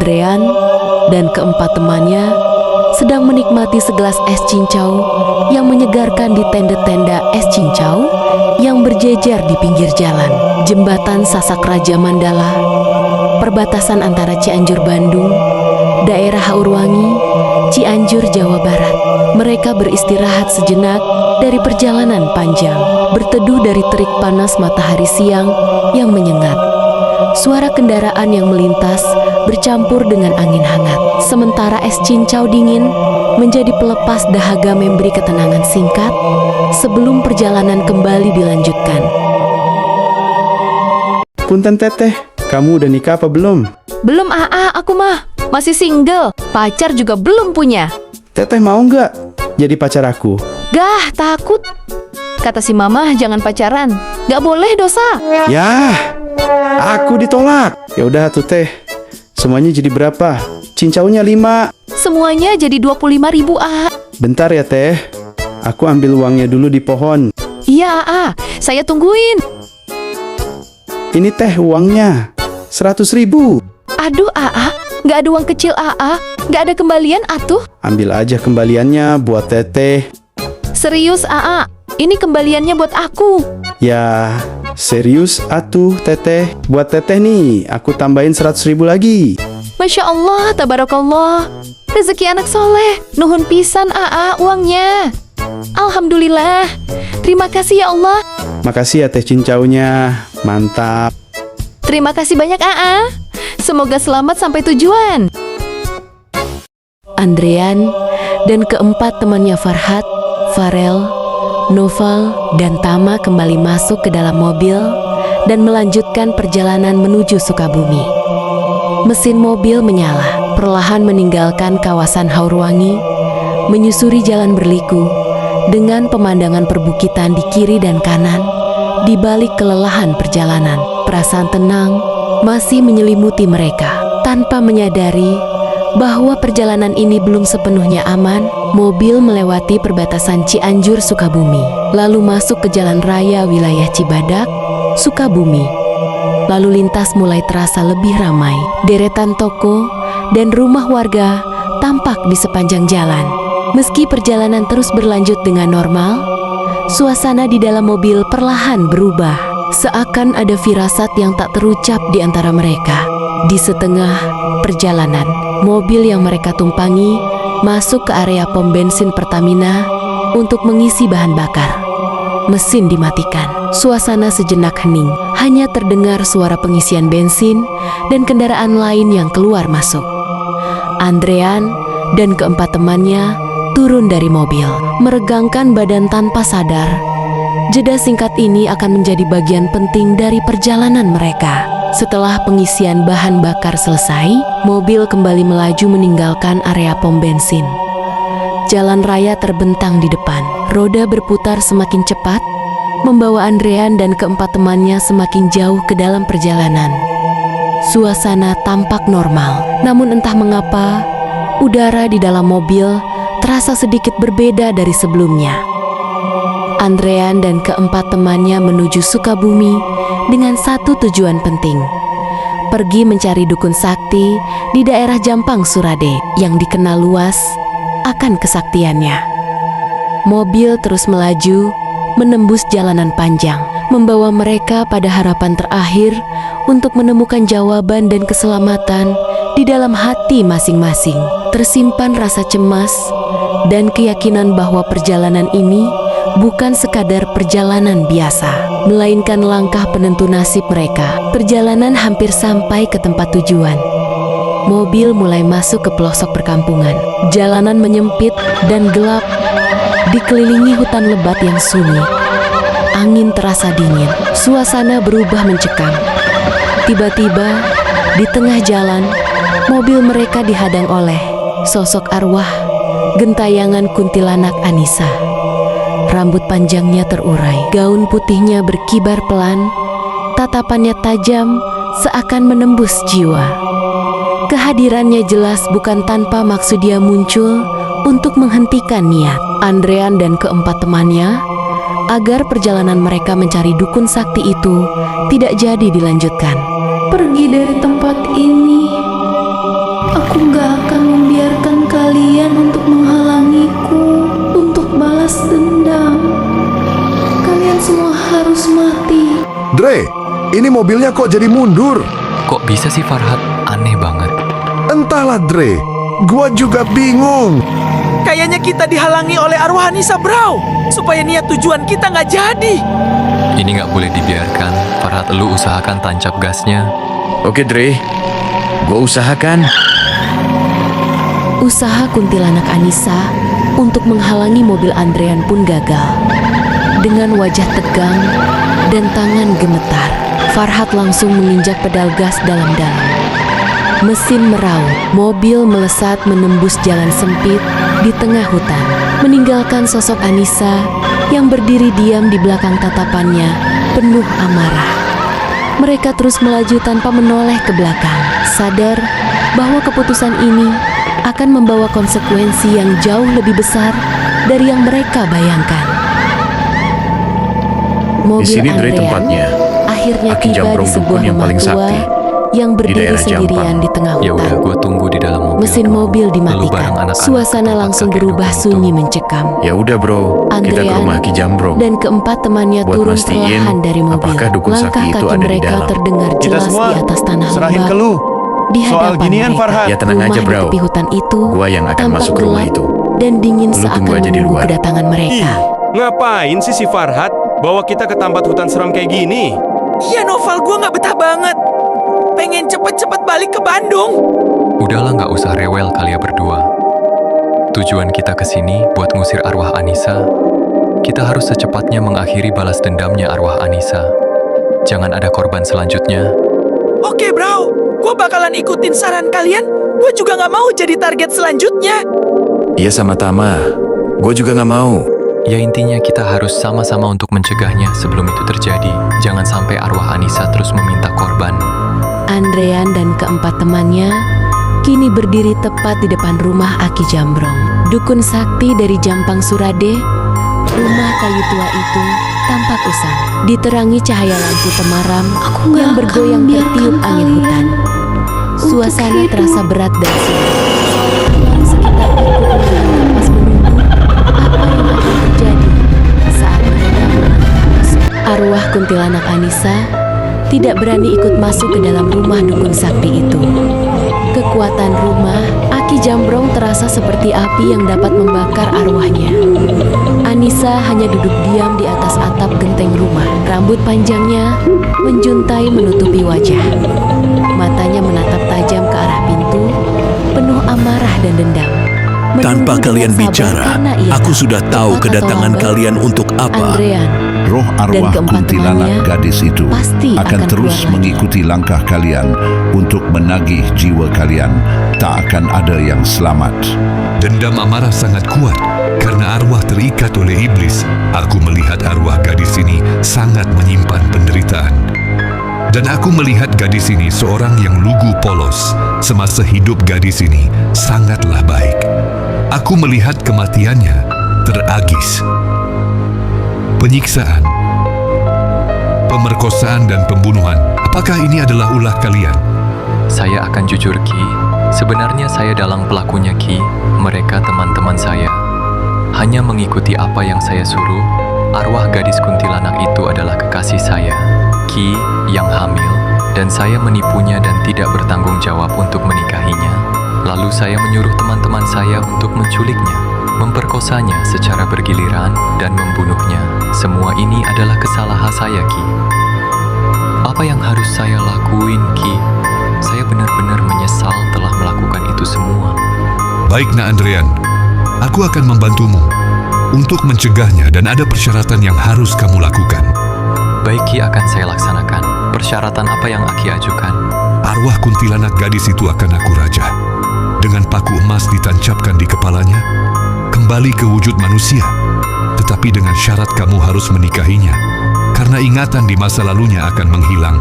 Andrean dan keempat temannya sedang menikmati segelas es cincau yang menyegarkan di tenda-tenda es cincau yang berjejer di pinggir jalan. Jembatan Sasak Raja Mandala, perbatasan antara Cianjur, Bandung, daerah Haurwangi, Cianjur, Jawa Barat. Mereka beristirahat sejenak dari perjalanan panjang, berteduh dari terik panas matahari siang yang menyengat. Suara kendaraan yang melintas bercampur dengan angin hangat, sementara es cincau dingin menjadi pelepas dahaga memberi ketenangan singkat sebelum perjalanan kembali dilanjutkan. Punten teteh, kamu udah nikah apa belum? Belum aku mah, masih single, pacar juga belum punya. Teteh mau nggak jadi pacar aku? Gah, takut. Kata si mama jangan pacaran, gak boleh dosa. Yah, aku ditolak. Ya udah tuh teh, semuanya jadi berapa? Cincaunya 5. Semuanya jadi 25.000 Bentar ya teh, aku ambil uangnya dulu di pohon. Iya saya tungguin. Ini teh uangnya 100.000. Aduh gak ada uang kecil gak ada kembalian atuh. Ambil aja kembaliannya buat teteh. Serius ini kembaliannya buat aku. Ya, serius atuh teteh. Buat teteh nih, aku tambahin 100.000 lagi. Masya Allah, tabarakallah. Rezeki anak soleh. Nuhun pisan uangnya. Alhamdulillah. Terima kasih ya Allah. Makasih ya teh cincaunya. Mantap. Terima kasih banyak Semoga selamat sampai tujuan. Andrean dan keempat temannya Farhat, Farel, Noval, dan Tama kembali masuk ke dalam mobil dan melanjutkan perjalanan menuju Sukabumi. Mesin mobil menyala, perlahan meninggalkan kawasan Haurwangi, menyusuri jalan berliku dengan pemandangan perbukitan di kiri dan kanan. Di balik kelelahan perjalanan, perasaan tenang masih menyelimuti mereka. Tanpa menyadari bahwa perjalanan ini belum sepenuhnya aman, mobil melewati perbatasan Cianjur, Sukabumi, lalu masuk ke jalan raya wilayah Cibadak, Sukabumi. Lalu lintas mulai terasa lebih ramai. Deretan toko dan rumah warga tampak di sepanjang jalan. Meski perjalanan terus berlanjut dengan normal, suasana di dalam mobil perlahan berubah. Seakan ada firasat yang tak terucap di antara mereka. Di setengah perjalanan, mobil yang mereka tumpangi masuk ke area pom bensin Pertamina untuk mengisi bahan bakar. Mesin dimatikan. Suasana sejenak hening. Hanya terdengar suara pengisian bensin dan kendaraan lain yang keluar masuk. Andrean dan keempat temannya turun dari mobil, meregangkan badan tanpa sadar. Jeda singkat ini akan menjadi bagian penting dari perjalanan mereka. Setelah pengisian bahan bakar selesai, mobil kembali melaju meninggalkan area pom bensin. Jalan raya terbentang di depan. Roda berputar semakin cepat, membawa Andrean dan keempat temannya semakin jauh ke dalam perjalanan. Suasana tampak normal, namun entah mengapa, udara di dalam mobil terasa sedikit berbeda dari sebelumnya. Andrean dan keempat temannya menuju Sukabumi dengan satu tujuan penting: pergi mencari dukun sakti di daerah Jampang Surade yang dikenal luas akan kesaktiannya. Mobil terus melaju, menembus jalanan panjang, membawa mereka pada harapan terakhir untuk menemukan jawaban dan keselamatan di dalam hati masing-masing. Tersimpan rasa cemas dan keyakinan bahwa perjalanan ini bukan sekadar perjalanan biasa, melainkan langkah penentu nasib mereka. Perjalanan hampir sampai ke tempat tujuan. Mobil mulai masuk ke pelosok perkampungan. Jalanan menyempit dan gelap, dikelilingi hutan lebat yang sunyi. Angin terasa dingin, suasana berubah mencekam. Tiba-tiba, di tengah jalan, mobil mereka dihadang oleh sosok arwah gentayangan kuntilanak Anissa. Rambut panjangnya terurai, gaun putihnya berkibar pelan, tatapannya tajam seakan menembus jiwa. Kehadirannya jelas bukan tanpa maksud dia muncul untuk menghentikan niat Andrean dan keempat temannya agar perjalanan mereka mencari dukun sakti itu tidak jadi dilanjutkan. Pergi dari tempat ini. Dre, ini mobilnya kok jadi mundur? Kok bisa sih Farhat? Aneh banget. Entahlah Dre, gua juga bingung. Kayaknya kita dihalangi oleh arwah Anissa, bro. Supaya niat tujuan kita nggak jadi. Ini nggak boleh dibiarkan. Farhat, lu usahakan tancap gasnya. Oke Dre, gue usahakan. Usaha kuntilanak Anissa untuk menghalangi mobil Andrean pun gagal. Dengan wajah tegang dan tangan gemetar, Farhat langsung menginjak pedal gas dalam-dalam. Mesin meraung, mobil melesat menembus jalan sempit di tengah hutan, meninggalkan sosok Anissa yang berdiri diam di belakang tatapannya penuh amarah. Mereka terus melaju tanpa menoleh ke belakang, sadar bahwa keputusan ini akan membawa konsekuensi yang jauh lebih besar dari yang mereka bayangkan. Mobil Di sini Dre Andrean tempatnya. akhirnya Aki tiba di Jambrong sebuah dukun yang rumah paling tua sakti yang di berdiri daerah sendirian Jampang. di tengah Ya udah, hutan. gue tunggu di dalam mobil. Mesin dulu. mobil Lu dimatikan. bareng anak-anak Suasana ke tempat langsung kakek berubah dukun sunyi itu. mencekam. Ya udah bro, kita ke Andrean rumah Ki Jambrong. dan keempat temannya Buat turun mastiin perlahan dari mobil. apakah dukun Langkah sakti itu kaki ada di mereka dalam. terdengar Kita jelas semua di atas tanah serahin lembab. ke lu. Di Soal hadapan ginian, mereka, Farhat. Ya tenang rumah aja, di bro. tepi hutan itu Gua yang akan tampak masuk ke rumah gelap itu. dan dingin Lu seakan tunggu aja di menunggu luar. kedatangan mereka. Ngapain sih si Farhat bawa kita ke tempat hutan seram kayak gini? Iya Noval, gue nggak betah banget. Pengen cepet-cepet balik ke Bandung. Udahlah, nggak usah rewel kalian berdua. Tujuan kita ke sini buat ngusir arwah Anissa. Kita harus secepatnya mengakhiri balas dendamnya arwah Anissa. Jangan ada korban selanjutnya. Oke bro, gue bakalan ikutin saran kalian. Gue juga nggak mau jadi target selanjutnya. Iya sama Tama, gue juga nggak mau. Ya intinya kita harus sama-sama untuk mencegahnya sebelum itu terjadi. Jangan sampai arwah Anissa terus meminta korban. Andrean dan keempat temannya kini berdiri tepat di depan rumah Aki Jambrong, dukun sakti dari Jampang Surade. Rumah kayu tua itu tampak usang, diterangi cahaya lampu temaram yang bergoyang tertiup angin hutan. Suasana terasa berat dan sulit. Orang sekitar ikut menahan napas menunggu apa yang akan terjadi saat mereka melangkah masuk. Arwah kuntilanak Anissa tidak berani ikut masuk ke dalam rumah dukun sakti itu. Kekuatan rumah Aki Jambrong terasa seperti api yang dapat membakar arwahnya. Anissa hanya duduk diam di atas atap genteng rumah. Rambut panjangnya menjuntai menutupi wajah. Matanya menatap tajam ke arah pintu, penuh amarah dan dendam. Tanpa Menunggu kalian dengan sabar bicara, karena ia aku tahu sudah tahu cepat atau kedatangan lambat, kalian untuk apa. Andrean Roh arwah keempat kuntilanak temannya gadis itu pasti akan akan terus keluar lagi. mengikuti langkah kalian untuk menagih jiwa kalian. Tak akan ada yang selamat. Dendam amarah sangat kuat karena arwah terikat oleh iblis. Aku melihat arwah gadis ini sangat menyimpan penderitaan. Dan aku melihat gadis ini seorang yang lugu polos. Semasa hidup gadis ini sangatlah baik. Aku melihat kematiannya teragis. Penyiksaan, pemerkosaan dan pembunuhan. Apakah ini adalah ulah kalian? Saya akan jujur Ki, sebenarnya saya dalang pelakunya Ki. Mereka teman-teman saya. Hanya mengikuti apa yang saya suruh. Arwah gadis kuntilanak itu adalah kekasih saya, Ki, yang hamil. Dan saya menipunya dan tidak bertanggung jawab untuk menikahinya. Lalu saya menyuruh teman-teman saya untuk menculiknya, memperkosanya secara bergiliran, dan membunuhnya. Semua ini adalah kesalahan saya Ki. Apa yang harus saya lakuin Ki? Saya benar-benar menyesal telah melakukan itu semua. Baik Nak Andrean, aku akan membantumu untuk mencegahnya dan ada persyaratan yang harus kamu lakukan. Baik Ki, akan saya laksanakan. Persyaratan apa yang Aki ajukan? Arwah kuntilanak gadis itu akan aku rajah. Dengan paku emas ditancapkan di kepalanya, kembali ke wujud manusia. Tetapi dengan syarat kamu harus menikahinya, karena ingatan di masa lalunya akan menghilang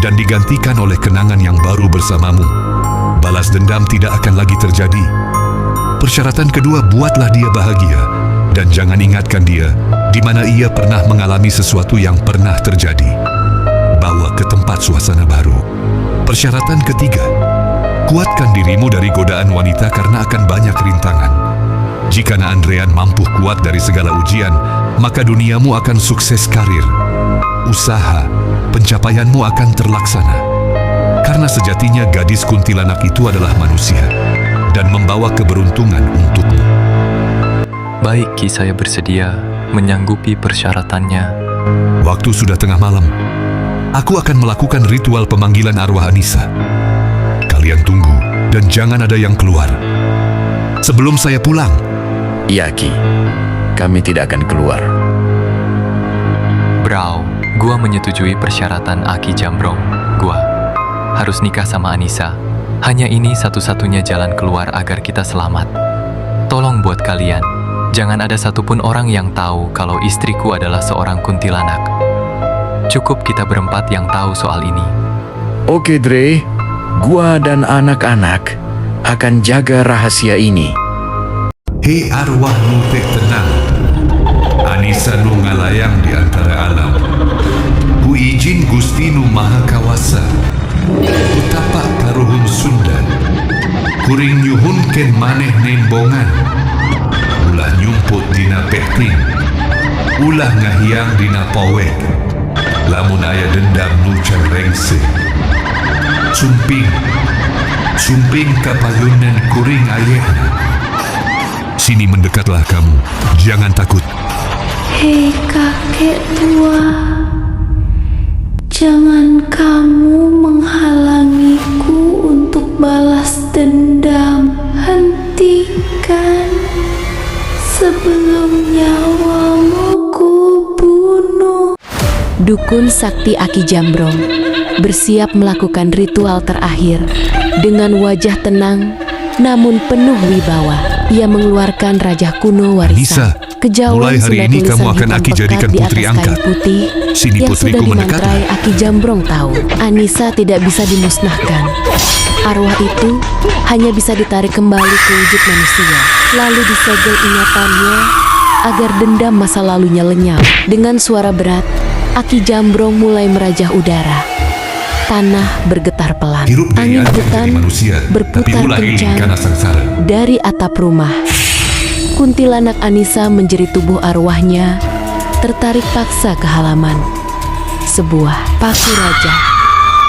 dan digantikan oleh kenangan yang baru bersamamu. Balas dendam tidak akan lagi terjadi. Persyaratan kedua, buatlah dia bahagia dan jangan ingatkan dia di mana ia pernah mengalami sesuatu yang pernah terjadi. Bawa ke tempat suasana baru. Persyaratan ketiga, kuatkan dirimu dari godaan wanita karena akan banyak rintangan. Jika Nak Andrean mampu kuat dari segala ujian, maka duniamu akan sukses karir. usaha, pencapaianmu akan terlaksana. Karena sejatinya gadis kuntilanak itu adalah manusia dan membawa keberuntungan untukmu. Baik Ki, saya bersedia menyanggupi persyaratannya. Waktu sudah tengah malam. Aku akan melakukan ritual pemanggilan arwah Anissa. Kalian tunggu dan jangan ada yang keluar sebelum saya pulang. Iya, Ki. Kami tidak akan keluar. Bro, gua menyetujui persyaratan Aki Jambrong. Gua harus nikah sama Anissa. Hanya ini satu-satunya jalan keluar agar kita selamat. Tolong buat kalian, jangan ada satupun orang yang tahu kalau istriku adalah seorang kuntilanak. Cukup kita berempat yang tahu soal ini. Oke, Dre. Gua dan anak-anak akan jaga rahasia ini. Hei arwah nu teh tenang. Anissa nu ngalayang di antara alam. Ku izin Gusti nu Maha Kawasa. Ku tapak karuhun Sunda. Kuring nyuhunkeun maneh nembongan. Ulah nyumput dina pehting. Ulah ngahiang dina powek. Lamun aya dendam nu can rengse. Sumping kapayunan kuring ayehna. Sini mendekatlah kamu, jangan takut. Hei kakek tua, jangan kamu menghalangiku untuk balas dendam. Hentikan sebelum nyawamu ku bunuh. Dukun sakti Aki Jambrong bersiap melakukan ritual terakhir. Dengan wajah tenang namun penuh wibawa, ia mengeluarkan rajah kuno warisan. Anissa, Kejauhan mulai hari sudah ini tulisan kamu akan hitam Aki pekat jadikan di putri atas angkat. kain putih Sini yang putriku, sudah mendekatlah. dimantrai. Aki Jambrong tahu Anissa tidak bisa dimusnahkan. Arwah itu hanya bisa ditarik kembali ke wujud manusia, lalu disegel ingatannya agar dendam masa lalunya lenyap. Dengan suara berat, Aki Jambrong mulai merajah udara. Tanah bergetar pelan. Hirup dari Angin anjing hutan jadi manusia, tapi berputar ulah iling kencang karena sengsara. dari atap rumah. Kuntilanak Anissa menjerit tubuh arwahnya, tertarik paksa ke halaman. Sebuah paku raja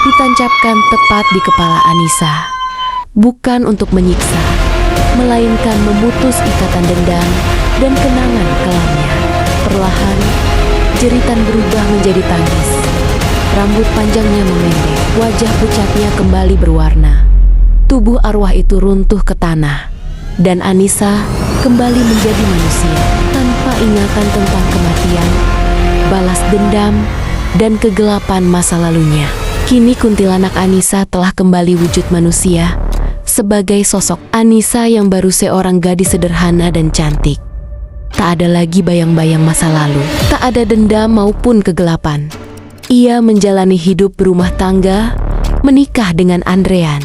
ditancapkan tepat di kepala Anissa, bukan untuk menyiksa, melainkan memutus ikatan dendam dan kenangan kelamnya. Perlahan, jeritan berubah menjadi tangis. Rambut panjangnya memendek, wajah pucatnya kembali berwarna. Tubuh arwah itu runtuh ke tanah, dan Anissa kembali menjadi manusia tanpa ingatan tentang kematian, balas dendam, dan kegelapan masa lalunya. Kini kuntilanak Anissa telah kembali wujud manusia sebagai sosok Anissa yang baru seorang gadis sederhana dan cantik. Tak ada lagi bayang-bayang masa lalu, tak ada dendam maupun kegelapan. Ia menjalani hidup berumah tangga, menikah dengan Andrean,